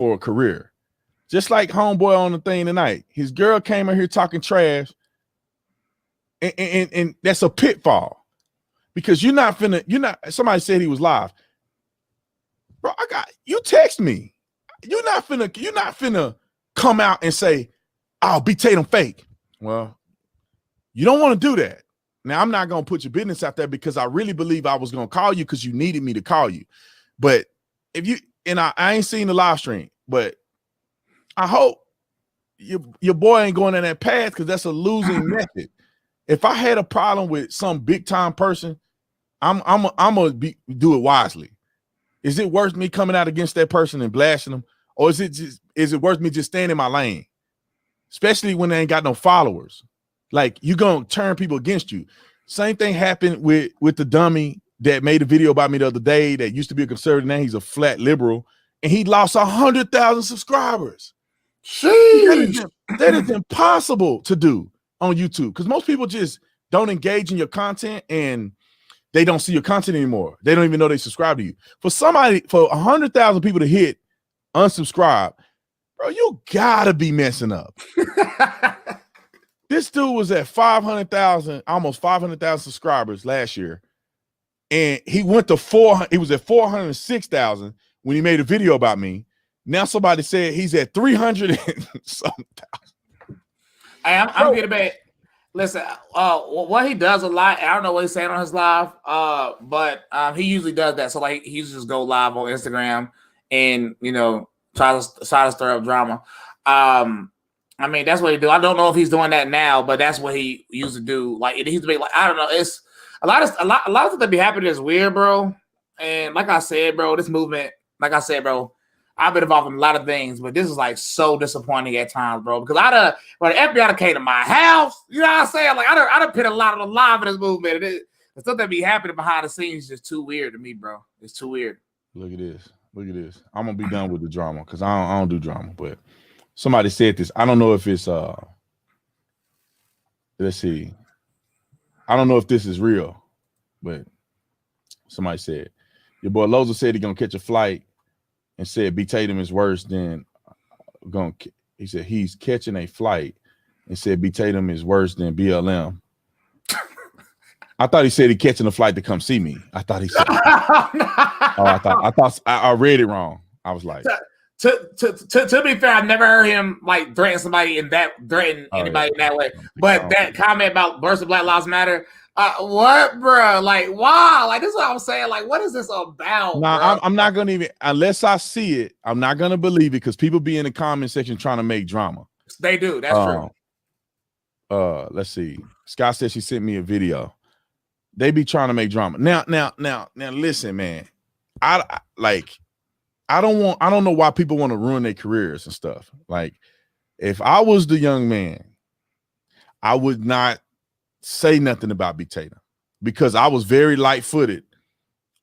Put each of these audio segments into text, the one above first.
for a career. Just like homeboy on the thing tonight. His girl came in here talking trash, and that's a pitfall. Because somebody said he was live. Bro, you text me. You're not finna come out and say, "I'll be Tatum fake." Well, you don't want to do that. Now, I'm not gonna put your business out there because I really believe I was gonna call you because you needed me to call you. But if you I ain't seen the live stream, but I hope your boy ain't going in that path because that's a losing method. If I had a problem with some big time person, I'm gonna do it wisely. Is it worth me coming out against that person and blasting them, or is it worth me just staying in my lane? Especially when they ain't got no followers. Like, you gonna turn people against you. Same thing happened with the dummy that made a video about me the other day that used to be a conservative. Now he's a flat liberal, and he lost 100,000 subscribers. That is impossible to do on YouTube because most people just don't engage in your content and they don't see your content anymore. They don't even know they subscribe to you. For 100,000 people to hit unsubscribe, bro, you gotta be messing up. This dude was at 500,000, almost 500,000 subscribers last year, and he went to 400. He was at 406,000 when he made a video about me. Now somebody said he's at 300 and something thousand. I'm getting back. Listen, what he does a lot, I don't know what he's saying on his live, but he usually does that. So like he usually just go live on Instagram and try to stir up drama. I mean, that's what he do. I don't know if he's doing that now, but that's what he used to do. Like it used to be like, I don't know. It's a lot of stuff that be happening is weird, bro. And like I said, bro, this movement, like I said, bro, I've been involved in a lot of things, but this is like so disappointing at times, bro. Because when the FBI came to my house, you know what I'm saying? Like I done put a lot of the live in this movement. And the stuff that be happening behind the scenes is just too weird to me, bro. It's too weird. Look at this. I'm gonna be done with the drama because I don't do drama. But somebody said this. I don't know if it's let's see. I don't know if this is real, but somebody said your boy Loza said he's gonna catch a flight. And said B Tatum is worse than he said he's catching a flight and said B Tatum is worse than BLM. I thought he said he catching a flight to come see me. I thought he said I read it wrong. I was like, to be fair, I've never heard him like threaten somebody in anybody in that way. But that comment about versus Black Lives Matter. What, bro? Like, wow! Like, this is what I'm saying. Like, what is this about? Nah, I'm not gonna even unless I see it. I'm not gonna believe it because people be in the comment section trying to make drama. They do. That's true. Let's see. Scott said she sent me a video. They be trying to make drama. Now, listen, man. I don't know why people want to ruin their careers and stuff. Like, if I was the young man, I would not say nothing about B Tatum because I was very light-footed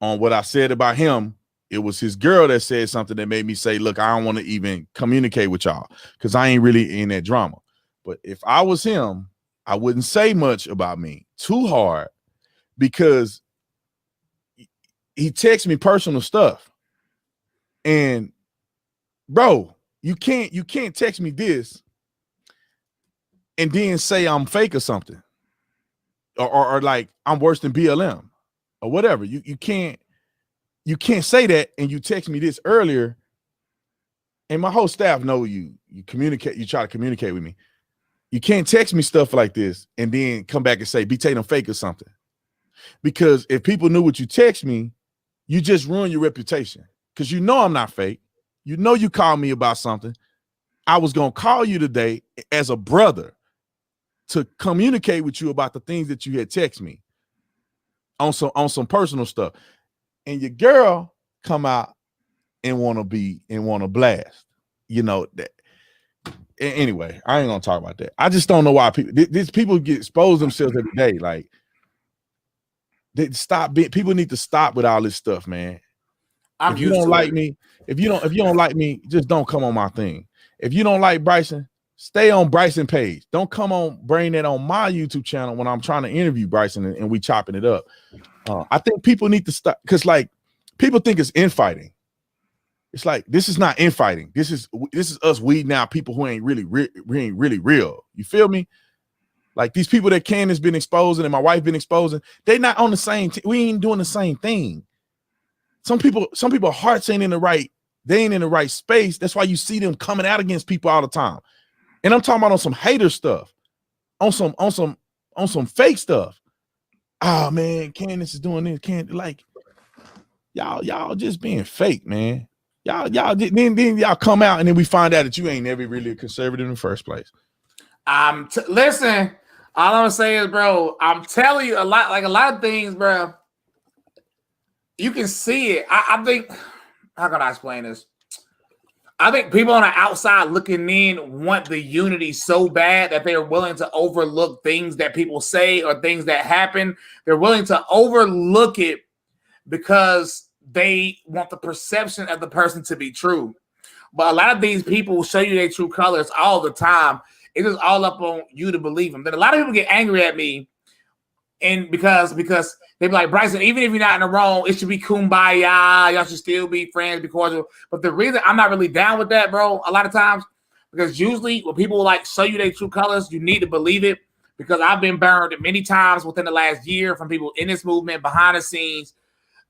on what I said about him. It was his girl that said something that made me say, look, I don't want to even communicate with y'all because I ain't really in that drama. But if I was him, I wouldn't say much about me too hard because he texts me personal stuff. And bro, you can't text me this and then say I'm fake or something. Or like I'm worse than BLM or whatever. You can't say that and you text me this earlier. And my whole staff know you communicate, you try to communicate with me. You can't text me stuff like this and then come back and say B Tatum fake or something. Because if people knew what you text me, you just ruin your reputation. Because you know I'm not fake. You know you called me about something. I was gonna call you today as a brother to communicate with you about the things that you had text me on some personal stuff. And your girl come out and want to blast, that. Anyway, I ain't gonna talk about that. I just don't know why people get exposed themselves every day. Like people need to stop with all this stuff, man. If you don't like me, if you don't like me, just don't come on my thing. If you don't like Bryson, stay on Bryson page. Don't come on, bring that on my YouTube channel when I'm trying to interview Bryson and we chopping it up. I think people need to stop because like people think it's infighting. It's like, this is not infighting. This is us weeding out people who ain't really real. You feel me? Like these people that Candace been exposing and my wife been exposing, they not on the same. We ain't doing the same thing. Some people hearts ain't in the right. They ain't in the right space. That's why you see them coming out against people all the time. And I'm talking about on some hater stuff, on some fake stuff. Oh man, Candace is doing this. Can't like y'all just being fake, man. Y'all then y'all come out and then we find out that you ain't never really a conservative in the first place. Listen, all I'm gonna say is, bro, I'm telling you a lot of things, bro. You can see it. I think, how can I explain this? I think people on the outside looking in want the unity so bad that they're willing to overlook things that people say or things that happen. They're willing to overlook it because they want the perception of the person to be true. But a lot of these people will show you their true colors all the time. It is all up on you to believe them. Then a lot of people get angry at me, and because they be like, Bryson, even if you're not in the wrong, it should be kumbaya. Y'all should still be friends, be cordial. But the reason I'm not really down with that, bro, a lot of times, because usually when people like show you their true colors, you need to believe it. Because I've been burned many times within the last year from people in this movement, behind the scenes,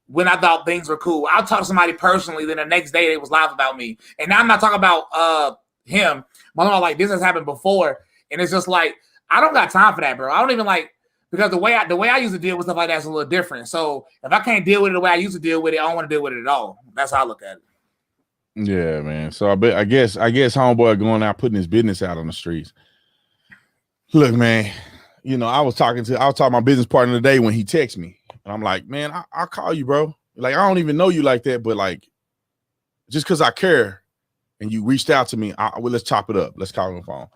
when I thought things were cool. I'll talk to somebody personally, then the next day they was live about me. And now I'm not talking about him. I'm like, this has happened before. And it's just like, I don't got time for that, bro. I don't even like, because the way I used to deal with stuff like that is a little different. So if I can't deal with it the way I used to deal with it, I don't want to deal with it at all. That's how I look at it. Yeah, man. So I guess homeboy going out putting his business out on the streets. Look, man, you know, I was talking to my business partner today when he texted me. And I'm like, man, I'll call you, bro. Like, I don't even know you like that, but like, just because I care and you reached out to me, well, let's chop it up. Let's call on the phone.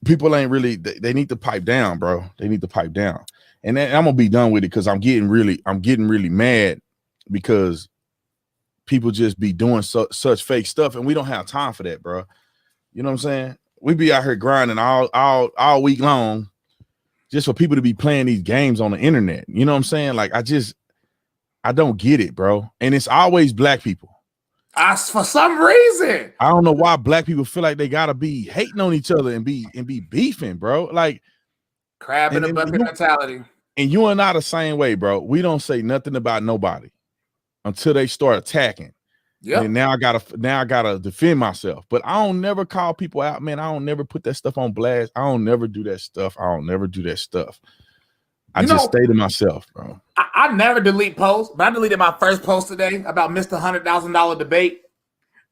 People ain't really, they need to pipe down, bro. They need to pipe down. And then I'm gonna be done with it because I'm getting really mad because people just be doing such fake stuff and we don't have time for that, bro. You know what I'm saying? We be out here grinding all week long just for people to be playing these games on the internet. You know what I'm saying? Like, I don't get it, bro. And it's always black people. For some reason, I don't know why black people feel like they gotta be hating on each other and be beefing, bro. Like crab in a bucket mentality. And you and I the same way, bro. We don't say nothing about nobody until they start attacking. Yeah. And now I gotta defend myself. But I don't never call people out, man. I don't never put that stuff on blast. I don't never do that stuff. I just stay to myself, bro. I never delete posts, but I deleted my first post today about Mr. $100,000 debate.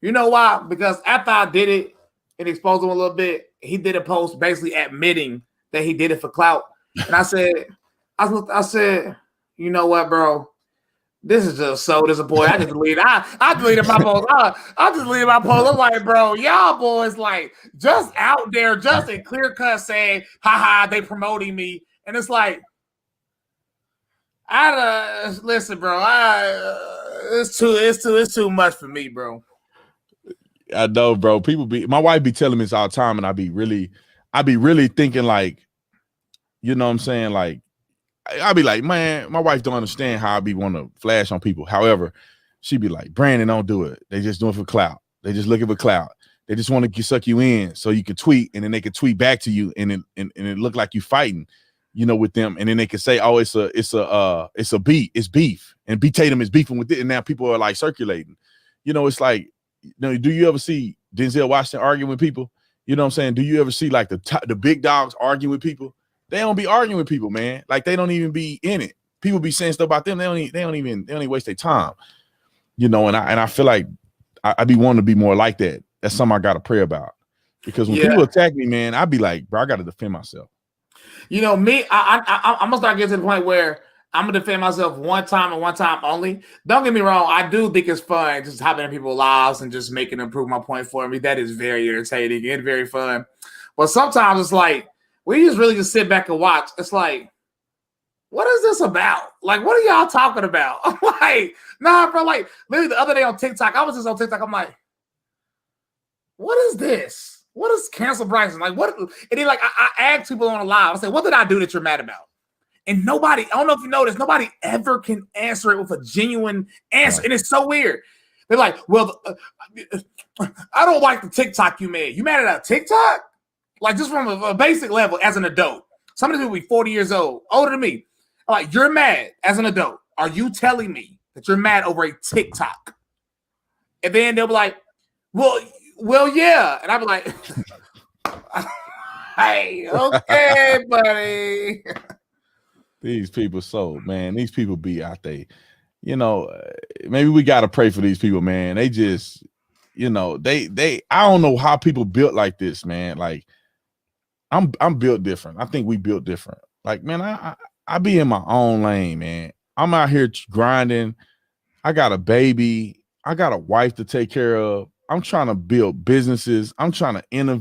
You know why? Because after I did it and exposed him a little bit, he did a post basically admitting that he did it for clout. And I said, you know what, bro? This is just so disappointing. I just deleted. I deleted my post. I just deleted my post. I'm like, bro, y'all boys like just out there, just in clear cut saying, haha, they promoting me. And it's like, listen, bro. It's too much for me, bro. I know, bro. My wife be telling me this all the time, and I be really thinking like, you know what I'm saying? Like, I'll be like, man, my wife don't understand how I be want to flash on people. However, she be like, Brandon, don't do it. They just do it for clout. They just looking for clout. They just want to suck you in so you can tweet, and then they can tweet back to you, and it look like you fighting, you know, with them, and then they can say, oh, it's beef, and B Tatum is beefing with it, and now people are like circulating. You know, it's like, you know, do you ever see Denzel Washington arguing with people? You know what I'm saying? Do you ever see like the big dogs arguing with people? They don't be arguing with people, man. Like, they don't even be in it. People be saying stuff about them. They don't even waste their time. You know, and I feel like I be wanting to be more like that. That's something I gotta pray about. Because when people attack me, man, I be like, bro, I gotta defend myself. You know, me, I'm gonna start getting to the point where I'm gonna defend myself one time and one time only. Don't get me wrong, I do think it's fun just hopping in people's lives and just making them prove my point for me. That is very entertaining and very fun. But sometimes it's like, we just sit back and watch. It's like, what is this about? Like, what are y'all talking about? I'm like, nah, bro. Like, literally the other day on TikTok, I was just on TikTok. I'm like, what is this? What is cancel Bryson? Like, what? And then, like, I asked people on the live. I said, what did I do that you're mad about? And nobody, I don't know if you noticed, nobody ever can answer it with a genuine answer. And it's so weird. They're like, well, I don't like the TikTok you made. You mad at a TikTok? Like just from a basic level as an adult. Some of these people be 40 years old, older than me. Like, you're mad as an adult. Are you telling me that you're mad over a TikTok? And then they'll be like, well, yeah. And I'll be like, hey, okay, buddy. These people, these people be out there. You know, maybe we got to pray for these people, man. They just, you know, I don't know how people built like this, man. Like, I'm built different. I think we built different. Like, man, I be in my own lane, man. I'm out here grinding. I got a baby. I got a wife to take care of. I'm trying to build businesses. I'm trying to innovate.